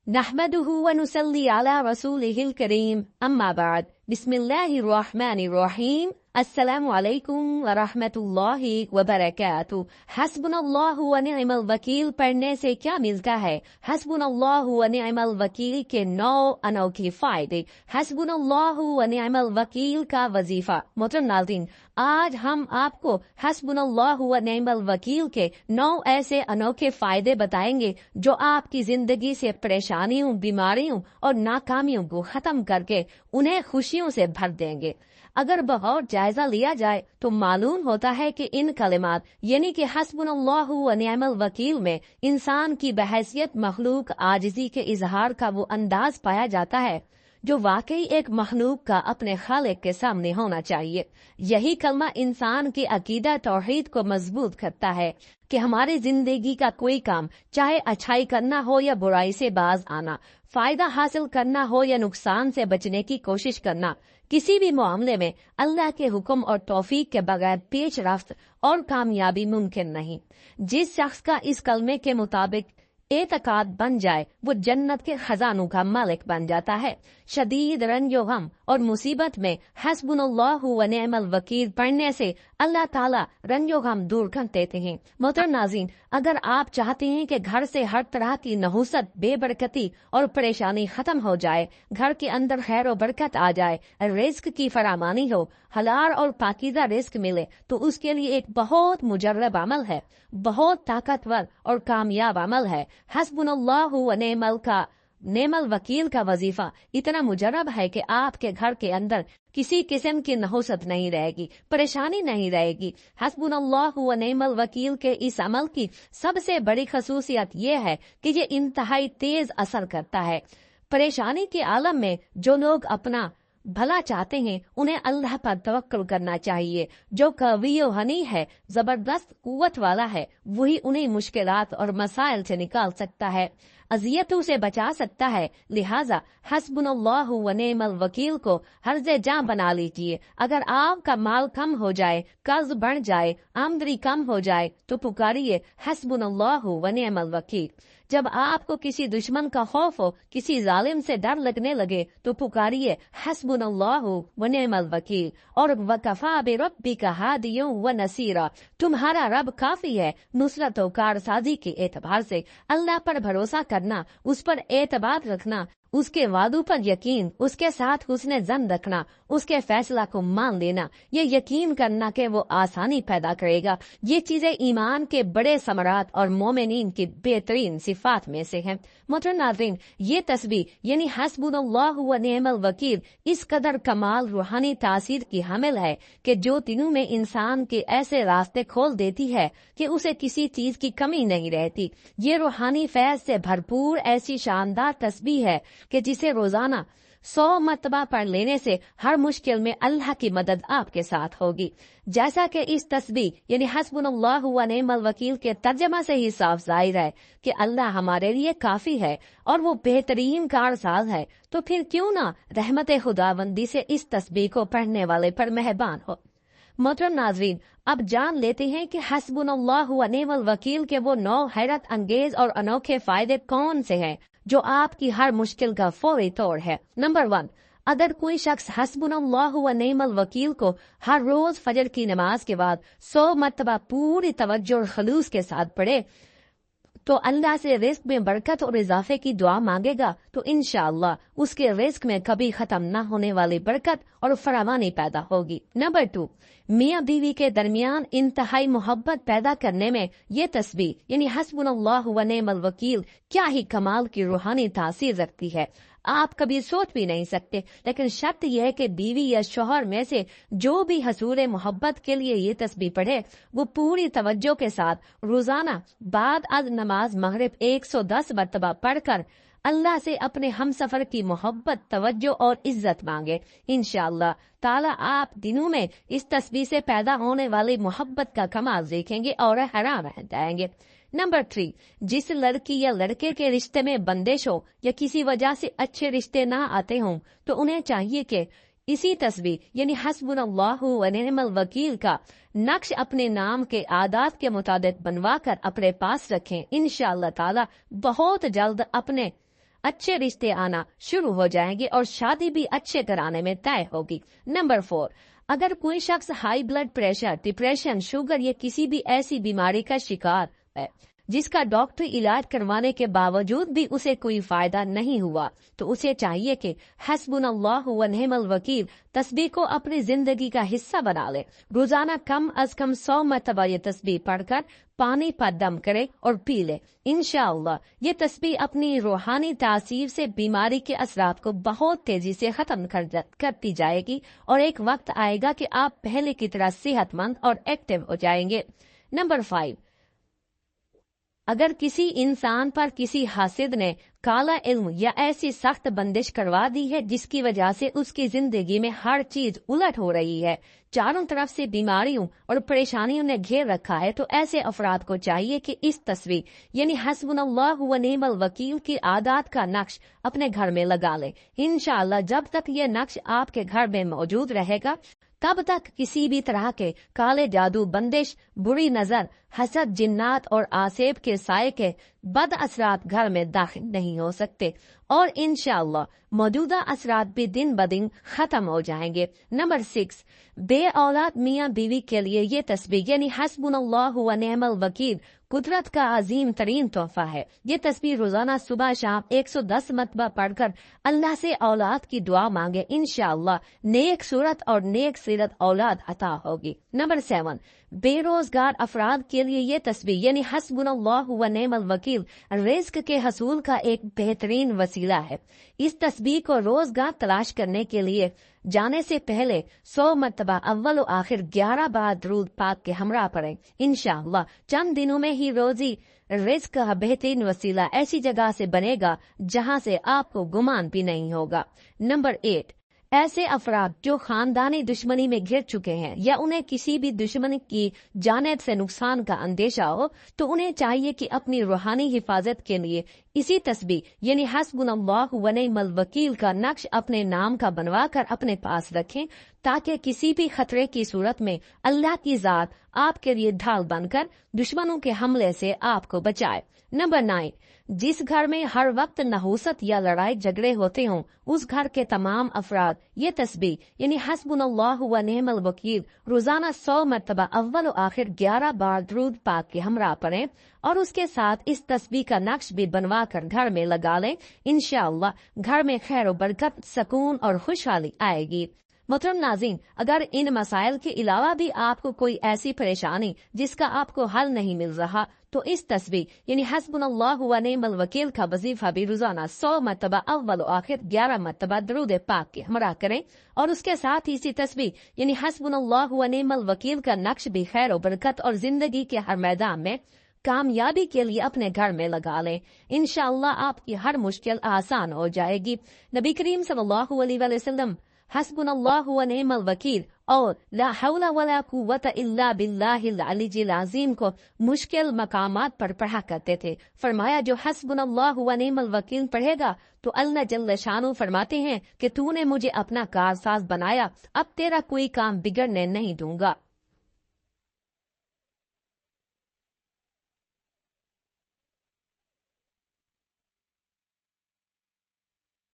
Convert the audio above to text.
नहमदुहु व नुसल्ली अला रसूलिहिल करीम अम्मा बाद बिस्मिल्लाहिर रहमानिर रहीम अस्सलामु अलैकुम व रहमतुल्लाहि व बरकातुहू। हस्बुनल्लाहु व निअमल वकील पढ़ने से क्या मिलता है? हस्बुनल्लाहु व निअमल वकील के 9 अनोखे फायदे। हस्बुनल्लाहु व निअमल वकील का वजीफा। मोहतरम नाज़रीन, आज हम आपको हस्बुनल्लाहु व निअमल वकील के 9 ऐसे अनोखे फायदे बताएंगे जो आपकी जिंदगी से परेशानियों, बीमारियों और नाकामियों को खत्म करके उन्हें खुशियों से भर देंगे। अगर बहुत जायजा लिया जाए तो मालूम होता है कि इन कलिमात यानी कि हस्बुनल्लाहु व निअमल वकील में इंसान की बहैसियत मखलूक आजिज़ी के इजहार का वो अंदाज पाया जाता है जो वाकई एक मखलूक का अपने खालिक के सामने होना चाहिए। यही कलमा इंसान की अकीदा तौहीद को मजबूत करता है कि हमारी जिंदगी का कोई काम, चाहे अच्छाई करना हो या बुराई से बाज आना, फायदा हासिल करना हो या नुकसान से बचने की कोशिश करना, किसी भी मामले में अल्लाह के हुक्म और तौफीक के बगैर पेश रफ्त और कामयाबी मुमकिन नहीं। जिस शख्स का इस कलमे के मुताबिक एतकाद बन जाए वो जन्नत के खजानों का मालिक बन जाता है। शदीद रंजो गम और मुसीबत में हस्बुनल्लाहु व निअमल वकील पढ़ने से अल्लाह ताला रंजो गम दूर कर देते हैं। मोहतरम नाज़रीन, अगर आप चाहते हैं कि घर से हर तरह की नहुसत, बेबरकती और परेशानी खत्म हो जाए, घर के अंदर खैर और बरकत आ जाए, रिस्क की फरामानी हो, हलाल और पाकीज़ा रिस्क मिले, तो उसके लिए एक बहुत मुजर्रब अमल है, बहुत ताकतवर और कामयाब अमल है। हस्बुनल्लाहु व निअमल वकील का वजीफा इतना मुजर्रब है कि आपके घर के अंदर किसी किस्म की नहुसत नहीं रहेगी, परेशानी नहीं रहेगी। हस्बुनल्लाहु व निअमल वकील के इस अमल की सबसे बड़ी खसूसियत ये है कि ये इंतहाई तेज असर करता है। परेशानी के आलम में जो लोग अपना भला चाहते हैं उन्हें अल्लाह पर तवक्कुल करना चाहिए। जो कवी हनी है, जबरदस्त कुव्वत वाला है, वही उन्हें मुश्किलात और मसाइल से निकाल सकता है, अजियतों से बचा सकता है। लिहाजा हस्बुनल्लाहु व निअमल वकील को हर्ज़े जां बना लीजिए। अगर आपका माल कम हो जाए, कर्ज बढ़ जाए, आमदनी कम हो जाए तो पुकारिए हस्बुनल्लाहु व निअमल वकील। जब आपको किसी दुश्मन का खौफ हो, किसी जालिम से डर लगने लगे तो पुकारिए हस्बुनल्लाहु व निअमल वकील। और वकफा बिरब्बिका हादियों व नसीरा, तुम्हारा रब काफी है नुसरत और कारसाजी के एतबार से। अल्लाह पर भरोसा करना, उस पर एतबार रखना, उसके वादों पर यकीन, उसके साथ हुस्न ज़न रखना, उसके फैसला को मान लेना, ये यकीन करना कि वो आसानी पैदा करेगा। ये चीजें ईमान के बड़े समरात और मोमिनीन की बेहतरीन सिफात में से हैं। मोहतरम नाज़रीन, ये तस्बीह यानी हस्बुनल्लाहु व निअमल वकील इस कदर कमाल रूहानी तासीर की हामिल है कि जो दिनों में इंसान के ऐसे रास्ते खोल देती है कि उसे किसी चीज की कमी नहीं रहती। ये रूहानी फैज से भरपूर ऐसी शानदार तस्बीह है कि जिसे रोजाना 100 मरतबा पढ़ लेने से हर मुश्किल में अल्लाह की मदद आपके साथ होगी। जैसा कि इस तस्बीह यानी हस्बुनल्लाहु व निअमल वकील के तर्जमा से ही साफ जाहिर है कि अल्लाह हमारे लिए काफी है और वो बेहतरीन कारसाज है, तो फिर क्यों ना रहमत खुदावंदी से इस तस्बीह को पढ़ने वाले पर मेहरबान हो। मोहतरम नाज़रीन, अब जान लेते हैं कि हस्बुनल्लाहु व निअमल वकील के वो 9 हैरत अंगेज और अनोखे फायदे कौन से हैं जो आपकी हर मुश्किल का फौरी तौर है। नंबर 1, अगर कोई शख्स हस्बुनल्लाहु व निअमल वकील को हर रोज फजर की नमाज के बाद 100 मरतबा पूरी तवज्जो और खलूस के साथ पढ़े तो अल्लाह से रिस्क में बरकत और इजाफे की दुआ मांगेगा तो इंशाअल्लाह उसके रिस्क में कभी खत्म न होने वाली बरकत और फरावानी पैदा होगी। नंबर 2, मियाँ बीवी के दरमियान इंतहाई मोहब्बत पैदा करने में ये तस्बीह यानी हस्बुनल्लाहु व निअमल वकील क्या ही कमाल की रूहानी तासीर रखती है, आप कभी सोच भी नहीं सकते। लेकिन शर्त यह है कि बीवी या शौहर में से जो भी हसूर मोहब्बत के लिए ये तस्बीह पढ़े वो पूरी तवज्जो के साथ रोजाना बाद अज नमाज मगरिब 110 मरतबा पढ़कर अल्लाह से अपने हमसफर की मोहब्बत, तवज्जो और इज्जत मांगे। इंशाअल्लाह ताला आप दिनों में इस तस्बीह से पैदा होने वाली मोहब्बत का कमाल देखेंगे और हैरान रह जाएंगे। नंबर 3, जिस लड़की या लड़के के रिश्ते में बंदिश हो या किसी वजह से अच्छे रिश्ते ना आते हों तो उन्हें चाहिए कि इसी तस्बीह यानी हस्बुनल्लाहु व निअमल वकील का नक्श अपने नाम के आदात के मुताबिक बनवा कर अपने पास रखें। इंशाअल्लाह ताला बहुत जल्द अपने अच्छे रिश्ते आना शुरू हो जाएंगे और शादी भी अच्छे कराने में तय होगी। नंबर 4, अगर कोई शख्स high blood pressure, depression, sugar या किसी भी ऐसी बीमारी का शिकार है जिसका डॉक्टर इलाज करवाने के बावजूद भी उसे कोई फायदा नहीं हुआ, तो उसे चाहिए कि हस्बुनल्लाहु व निअमल वकील तस्बीह को अपनी जिंदगी का हिस्सा बना ले। रोजाना कम अज कम 100 मरतबा ये तस्बीह पढ़कर पानी पर दम करे और पी ले। इंशाअल्लाह ये तस्बीह अपनी रूहानी तासीर से बीमारी के असरात को बहुत तेजी से खत्म करती जाएगी और एक वक्त आएगा कि आप पहले की तरह सेहतमंद और एक्टिव हो जाएंगे। नंबर 5, अगर किसी इंसान पर किसी हासिद ने काला इल्म या ऐसी सख्त बंदिश करवा दी है जिसकी वजह से उसकी जिंदगी में हर चीज उलट हो रही है, चारों तरफ से बीमारियों और परेशानियों ने घेर रखा है, तो ऐसे अफराद को चाहिए कि इस तस्वीर यानी हस्बुनल्लाहु व निअमल वकील की आदत का नक्श अपने घर में लगा ले। इंशाअल्लाह जब तक ये नक्श आपके घर में मौजूद रहेगा तब तक किसी भी तरह के काले जादू, बंदिश, बुरी नजर, हसद, जिन्नात और आसेब के साए के बद असरात घर में दाखिल नहीं हो सकते और इंशाअल्लाह मौजूदा असरात भी दिन ब दिन खत्म हो जाएंगे। नंबर 6, बे औलाद मियाँ बीवी के लिए ये तस्बीह यानी हस्बुनल्लाहु व निअमल वकील कुदरत का अजीम तरीन तोहफा है। ये तस्बीह रोजाना सुबह शाम 110 मरतबा पढ़कर अल्लाह से औलाद की दुआ मांगे, इंशाअल्लाह नेक सूरत और नेक सीरत औलाद अता होगी। नंबर 7, बेरोजगार अफराद के लिए ये तस्बीह यानी हस्बुनल्लाहु व निअमल वकील रिज्क के हसूल का एक बेहतरीन वसीला है। इस तस्बीह को रोजगार तलाश करने के लिए जाने से पहले 100 मरतबा अव्वल व आखिर 11 बार दरूद पाक के हमरा पढ़ें। इंशाअल्लाह चंद दिनों में ही रोजी रिज्क का बेहतरीन वसीला ऐसी जगह से बनेगा जहां से आपको गुमान भी नहीं होगा। नंबर 8, ऐसे अफराद जो खानदानी दुश्मनी में घिर चुके हैं या उन्हें किसी भी दुश्मन की जानिब से नुकसान का अंदेशा हो, तो उन्हें चाहिए कि अपनी रूहानी हिफाजत के लिए इसी तस्बीह यानी हस्बुनल्लाहु व निअमल वकील का नक्श अपने नाम का बनवा कर अपने पास रखें ताकि किसी भी खतरे की सूरत में अल्लाह की जात आपके लिए ढाल बनकर दुश्मनों के हमले से आपको बचाए। नंबर 9, जिस घर में हर वक्त नहूसत या लड़ाई झगड़े होते हों उस घर के तमाम अफराद ये तस्बीह यानी हस्बुनल्लाहु व निअमल वकील रोजाना 100 मरतबा अव्वल व आखिर 11 बार दरूद पाक के हमरा पढ़ें और उसके साथ इस तस्बीह का नक्श भी बनवा कर घर में लगा लें। इंशाअल्लाह घर में खैर बरकत, सुकून और खुशहाली आएगी। मोहतरम नाज़रीन, अगर इन मसाइल के अलावा भी आपको कोई ऐसी परेशानी जिसका आपको हल नहीं मिल रहा, तो इस तस्बीह यानी हस्बुनल्लाहु व निअमल वकील का वजीफा भी रोजाना 100 मरतबा अव्वल आखिर 11 मरतबा दरूद पाक के हमरा करें और उसके साथ ही इसी तस्बीह यानी हस्बुनल्लाहु व निअमल वकील का नक्श भी खैर और बरकत और जिंदगी के हर मैदान में कामयाबी के लिए अपने घर में लगा लें। इंशाअल्लाह आपकी हर मुश्किल आसान हो जाएगी। नबी करीम सल्लल्लाहु अलैहि वसल्लम हस्बुनल्लाहु व निअमल वकील और ला हौला वला कुव्वता इल्ला बिल्लाहिल अलीजिल अज़ीम को मुश्किल मकामात पर पढ़ा करते थे। फरमाया जो हस्बुनल्लाहु व निअमल वकील पढ़ेगा तो अल्लाह जल्ल शानु फरमाते हैं कि तूने मुझे अपना कारसाज बनाया, अब तेरा कोई काम बिगड़ने नहीं दूंगा।